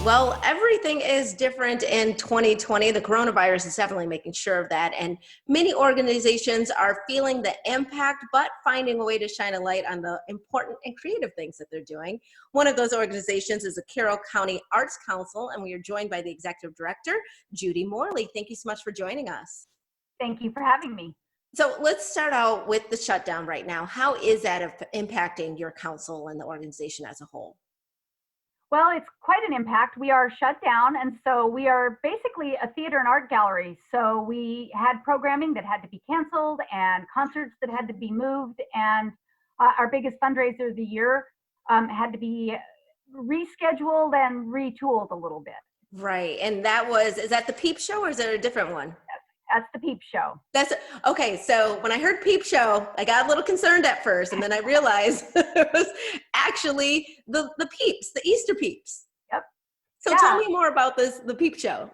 Well, everything is different in 2020. The coronavirus is definitely making sure of that. And many organizations are feeling the impact, but finding a way to shine a light on the important and creative things that they're doing. One of those organizations is the Carroll County Arts Council, and we are joined by the executive director, Judy Morley. Thank you so much for joining us. Thank you for having me. So let's start out with the shutdown right now. How is that impacting your council and the organization as a whole? Well, it's quite an impact. We are shut down, and so we are basically a theater and art gallery. So we had programming that had to be canceled and concerts that had to be moved, and our biggest fundraiser of the year had to be rescheduled and retooled a little bit. Right. And is that the Peep Show or is there a different one? That's the Peep Show. That's okay. So when I heard Peep Show, I got a little concerned at first, and then I realized it was actually the Peeps, the Easter Peeps. Yep. So tell me more about the Peep Show.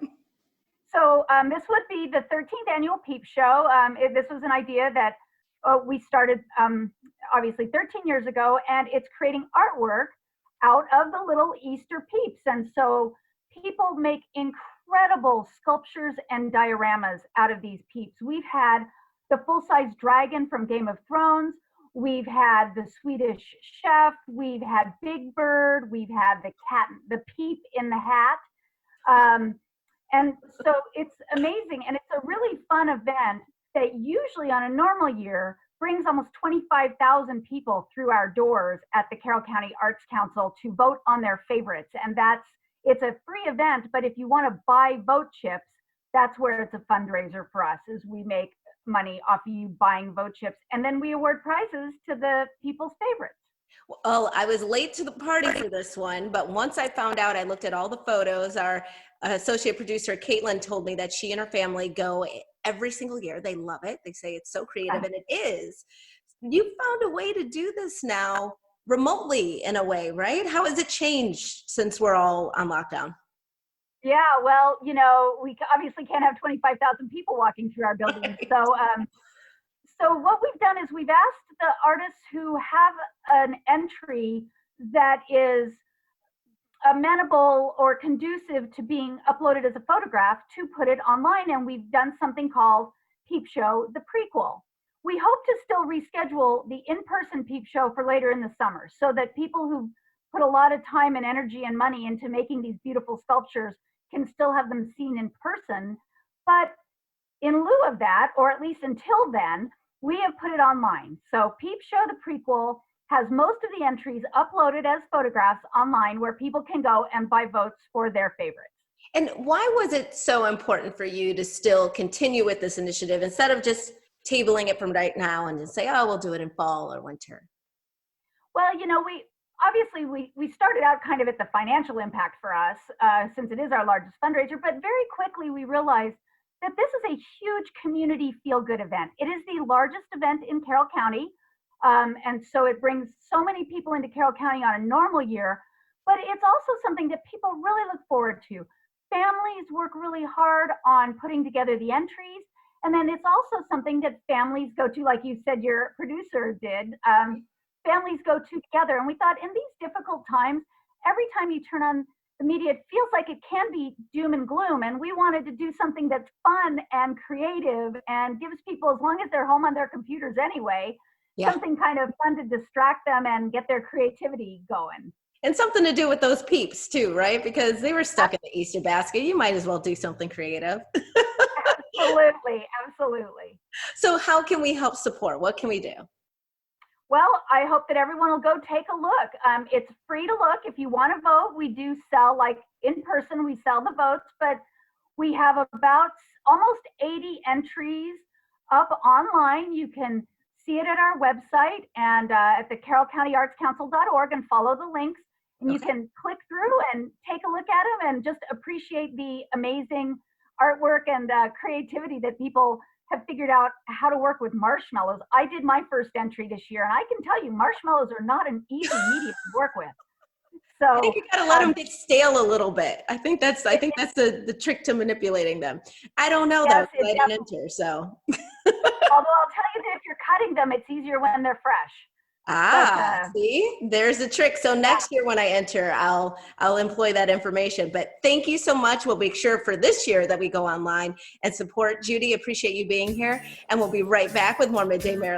So this would be the 13th annual Peep Show. This was an idea that we started obviously 13 years ago, and it's creating artwork out of the little Easter Peeps. And so people make incredible sculptures and dioramas out of these Peeps. We've had the full-size dragon from Game of Thrones. We've had the Swedish chef. We've had Big Bird. We've had the cat, the Peep in the hat. And so it's amazing. And it's a really fun event that usually on a normal year brings almost 25,000 people through our doors at the Carroll County Arts Council to vote on their favorites. And it's a free event, but if you want to buy vote chips, that's where it's a fundraiser for us, is we make money off of you buying vote chips. And then we award prizes to the people's favorites. Well, I was late to the party for this one, but once I found out, I looked at all the photos. Our associate producer, Caitlin, told me that she and her family go every single year. They love it. They say it's so creative, and it is. You found a way to do this now remotely in a way, right? How has it changed since we're all on lockdown? Yeah, well, we obviously can't have 25,000 people walking through our building. So what we've done is we've asked the artists who have an entry that is amenable or conducive to being uploaded as a photograph to put it online. And we've done something called Peep Show, the prequel. We hope to still reschedule the in-person Peep Show for later in the summer so that people who put a lot of time and energy and money into making these beautiful sculptures can still have them seen in person. But in lieu of that, or at least until then, we have put it online. So Peep Show, the prequel, has most of the entries uploaded as photographs online where people can go and buy votes for their favorites. And why was it so important for you to still continue with this initiative instead of just tabling it from right now and just say, oh, we'll do it in fall or winter? Well, we started out kind of at the financial impact for us, since it is our largest fundraiser, but very quickly we realized that this is a huge community feel-good event. It is the largest event in Carroll County, and so it brings so many people into Carroll County on a normal year, but it's also something that people really look forward to. Families work really hard on putting together the entries, and then it's also something that families go to, like you said your producer did. Families go to together, and we thought in these difficult times, every time you turn on the media, it feels like it can be doom and gloom, and we wanted to do something that's fun and creative and gives people, as long as they're home on their computers anyway, something kind of fun to distract them and get their creativity going. And something to do with those Peeps too, right? Because they were stuck in the Easter basket. You might as well do something creative. Absolutely. So how can we help support? What can we do? Well, I hope that everyone will go take a look. It's free to look. If you want to vote, we do sell, like in person, we sell the votes, but we have about almost 80 entries up online. You can see it at our website and at the carrollcountyartscouncil.org and follow the links. And you can click through and take a look at them and just appreciate the amazing artwork and creativity that people have figured out how to work with marshmallows. I did my first entry this year, and I can tell you marshmallows are not an easy medium to work with. So I think you gotta let them get stale a little bit. I think that's the trick to manipulating them. I don't know though, I didn't enter, so. Although I'll tell you that if you're cutting them, it's easier when they're fresh. Ah, see, there's the trick. So next year when I enter, I'll employ that information. But thank you so much. We'll make sure for this year that we go online and support. Judy, appreciate you being here. And we'll be right back with more Midday Maryland.